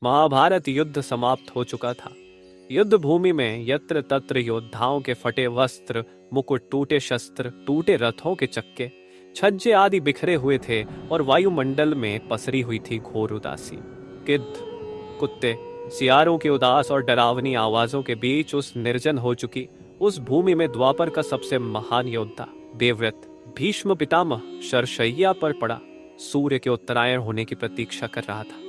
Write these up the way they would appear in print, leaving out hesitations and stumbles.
महाभारत युद्ध समाप्त हो चुका था। युद्ध भूमि में यत्र तत्र योद्धाओं के फटे वस्त्र, मुकुट, टूटे शस्त्र, टूटे रथों के चक्के, छज्जे आदि बिखरे हुए थे और वायुमंडल में पसरी हुई थी घोर उदासी। गिद्ध, कुत्ते, सियारों की उदास और डरावनी आवाजों के बीच उस निर्जन हो चुकी उस भूमि में द्वापर का सबसे महान योद्धा देवव्रत भीष्म पितामह शरशैया पर पड़ा सूर्य के उत्तरायण होने की प्रतीक्षा कर रहा था,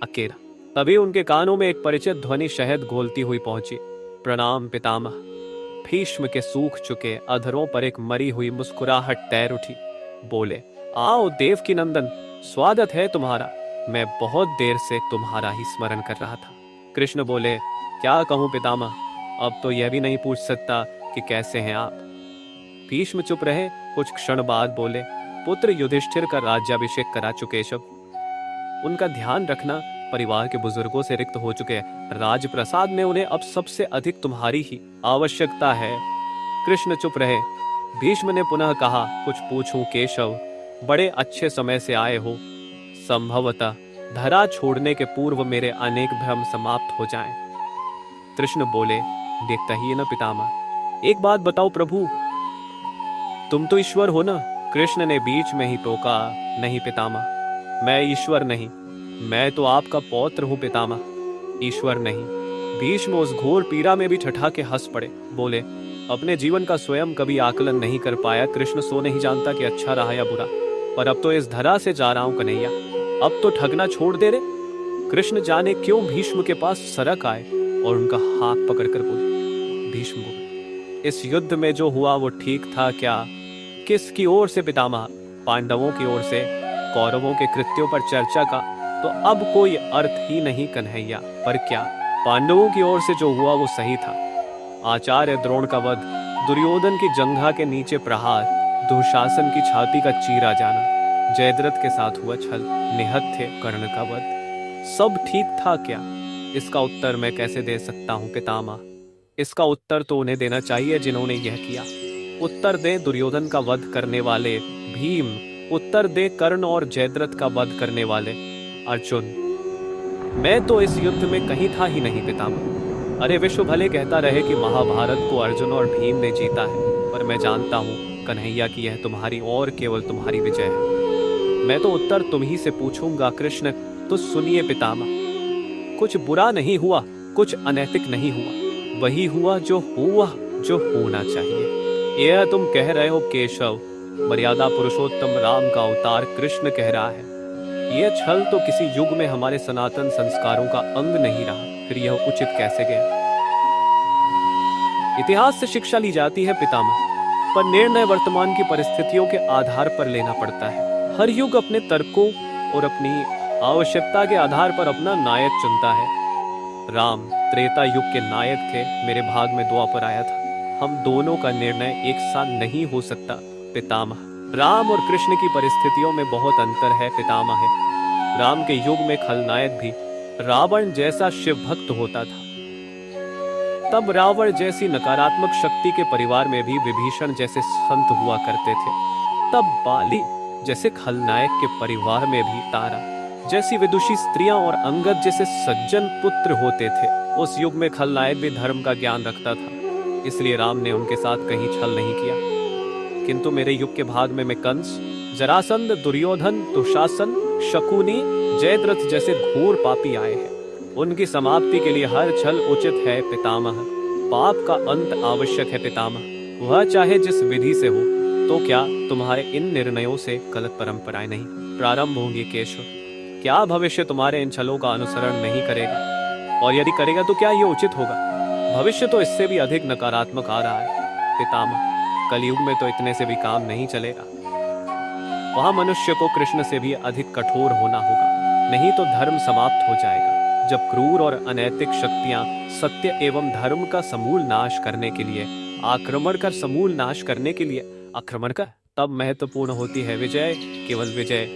अकेला। तभी उनके कानों में एक परिचित ध्वनि शहद घोलती हुई पहुंची। प्रणाम पितामह। भीष्म के सूख चुके अधरों पर एक मरी हुई मुस्कुराहट तैर उठी। बोले, आओ देवकी नंदन, स्वागत है तुम्हारा। मैं बहुत देर से तुम्हारा ही स्मरण कर रहा था। कृष्ण बोले, क्या कहूं पितामह, अब तो यह भी नहीं पूछ सकता कि कैसे हैं आप। भीष्म चुप रहे। कुछ क्षण बाद बोले, पुत्र युधिष्ठिर का राज्याभिषेक करा चुके केशव। उनका ध्यान रखना परिवार के बुजुर्गों से रिक्त हो चुके राजप्रसाद में उन्हें अब सबसे अधिक तुम्हारी ही आवश्यकता है। कृष्ण चुप रहे। भीष्म ने पुनः कहा, कुछ पूछूं केशव, बड़े अच्छे समय से आए हो। संभवतः धरा छोड़ने के पूर्व मेरे अनेक भ्रम समाप्त हो जाएं। कृष्ण बोले, देखता ही है ना पितामह। एक बात बताओ प्रभु, तुम तो ईश्वर हो ना? कृष्ण ने बीच में ही टोका, नहीं पितामह, मैं ईश्वर नहीं, मैं तो आपका पौत्र हूं पितामह, ईश्वर नहीं। भीष्म उस घोर पीड़ा में भी ठठा के हंस पड़े। बोले, अपने जीवन का स्वयं कभी आकलन नहीं कर पाया कृष्ण, सो नहीं जानता कि अच्छा रहा या बुरा। पर अब तो इस धरा से जा रहा हूं कन्हैया, अब तो ठगना छोड़ दे रे। कृष्ण जाने क्यों भीष्म के पास सरक आए और उनका हाथ पकड़कर बोले। भीष्म बोले, इस युद्ध में जो हुआ वो ठीक था क्या? किसकी ओर से पितामह? पांडवों की ओर से? कौरवों के कृत्यों पर चर्चा का तो अब कोई अर्थ ही नहीं कन्हैया। पर क्या पांडवों की ओर से जो हुआ वो सही था? आचार्य द्रोण का वध, दुर्योधन की जंघा के नीचे प्रहार, दुशासन की छाती का चीरा जाना, जयद्रथ के साथ हुआ छल, निहत्थे कर्ण का वध, सब ठीक था क्या? इसका उत्तर मैं कैसे दे सकता हूँ पितामह? इसका उत्तर तो उन्हें देना चाहिए जिन्होंने यह किया। उत्तर दे दुर्योधन का वध करने वाले भीम, उत्तर दे कर्ण और जयद्रथ का वध करने वाले अर्जुन। मैं तो इस युद्ध में कहीं था ही नहीं पितामह। अरे विश्व भले कहता रहे कि महाभारत को अर्जुन और भीम ने जीता है, पर मैं जानता हूँ कन्हैया की यह तुम्हारी और केवल तुम्हारी विजय है। मैं तो उत्तर तुम ही से पूछूंगा कृष्ण, तो सुनिए पितामह। कुछ बुरा नहीं हुआ, कुछ अनैतिक नहीं हुआ, वही हुआ जो होना चाहिए। यह तुम कह रहे हो केशव, मर्यादा पुरुषोत्तम राम का अवतार कृष्ण कह रहा है। यह छल तो किसी युग में हमारे सनातन संस्कारों का अंग नहीं रहा, फिर यह उचित कैसे गया? इतिहास से शिक्षा ली जाती है पितामह, पर निर्णय वर्तमान की परिस्थितियों के आधार पर लेना पड़ता है। हर युग अपने तर्कों और अपनी आवश्यकता के आधार पर अपना नायक चुनता है। राम त्रेता युग के नायक थे, मेरे भाग में द्वापर आया था। हम दोनों का निर्णय एक सा नहीं हो सकता पितामह। राम और कृष्ण की परिस्थितियों में बहुत अंतर है पितामह। राम के युग में खलनायक भी रावण जैसा शिव भक्त होता था। तब रावण जैसी नकारात्मक शक्ति के परिवार में भी विभीषण जैसे संत हुआ करते थे। तब बाली जैसे खलनायक के परिवार में भी तारा जैसी विदुषी स्त्रियां और अंगद जैसे सज्जन पुत्र होते थे। उस युग में खलनायक भी धर्म का ज्ञान रखता था, इसलिए राम ने उनके साथ कहीं छल नहीं किया। किंतु मेरे युग के भाग में कंस, जरासंध, दुर्योधन, दुशासन, शकुनी, जयद्रथ जैसे घोर पापी आए हैं। उनकी समाप्ति के लिए हर छल उचित है पितामह। पाप का अंत आवश्यक है पितामह, वह चाहे जिस विधि से हो। तो क्या तुम्हारे इन निर्णयों से गलत परंपराएं नहीं प्रारंभ होंगी केशव? क्या भविष्य तुम्हारे इन छलों का अनुसरण नहीं करेगा? और यदि करेगा तो क्या ये उचित होगा? भविष्य तो इससे भी अधिक नकारात्मक आ रहा है पितामह। कलयुग में तो इतने से भी काम नहीं चलेगा। वहां मनुष्य को कृष्ण से भी अधिक कठोर होना होगा, नहीं तो धर्म समाप्त हो जाएगा। जब क्रूर और अनैतिक शक्तियां सत्य एवं धर्म का समूल नाश करने के लिए आक्रमण कर समूल नाश करने के लिए आक्रमण कर, तब महत्वपूर्ण होती है विजय, केवल विजय।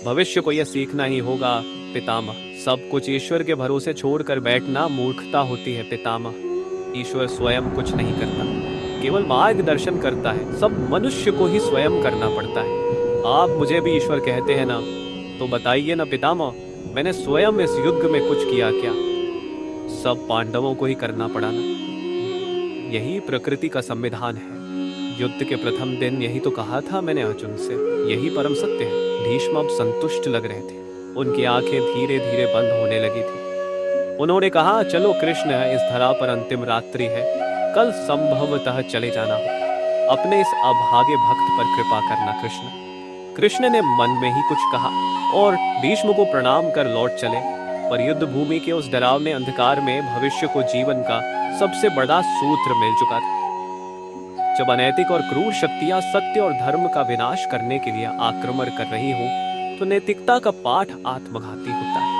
भविष्य को यह सीखना ही होगा पितामह। सब कुछ ईश्वर के भरोसे छोड़कर बैठना मूर्खता होती है पितामह। ईश्वर स्वयं कुछ नहीं करता, केवल मार्गदर्शन करता है। सब मनुष्य को ही स्वयं करना पड़ता है। आप मुझे भी ईश्वर कहते हैं ना, तो बताइए ना पितामह, मैंने स्वयं इस युद्ध में कुछ किया क्या? सब पांडवों को ही करना पड़ा ना। यही प्रकृति का संविधान है। युद्ध के प्रथम दिन यही तो कहा था मैंने अर्जुन से। यही परम सत्य है। भीष्म अब संतुष्ट लग रहे थे। उनकी आंखें धीरे धीरे बंद होने लगी थी। उन्होंने कहा, चलो कृष्ण, इस धरा पर अंतिम रात्रि है, कल संभवतः चले जाना हो। अपने इस अभागे भक्त पर कृपा करना कृष्ण। कृष्ण ने मन में ही कुछ कहा और भीष्म को प्रणाम कर लौट चले। पर युद्ध भूमि के उस डरावने अंधकार में भविष्य को जीवन का सबसे बड़ा सूत्र मिल चुका था। जब अनैतिक और क्रूर शक्तियां सत्य और धर्म का विनाश करने के लिए आक्रमण कर रही हो, तो नैतिकता का पाठ आत्मघाती होता है।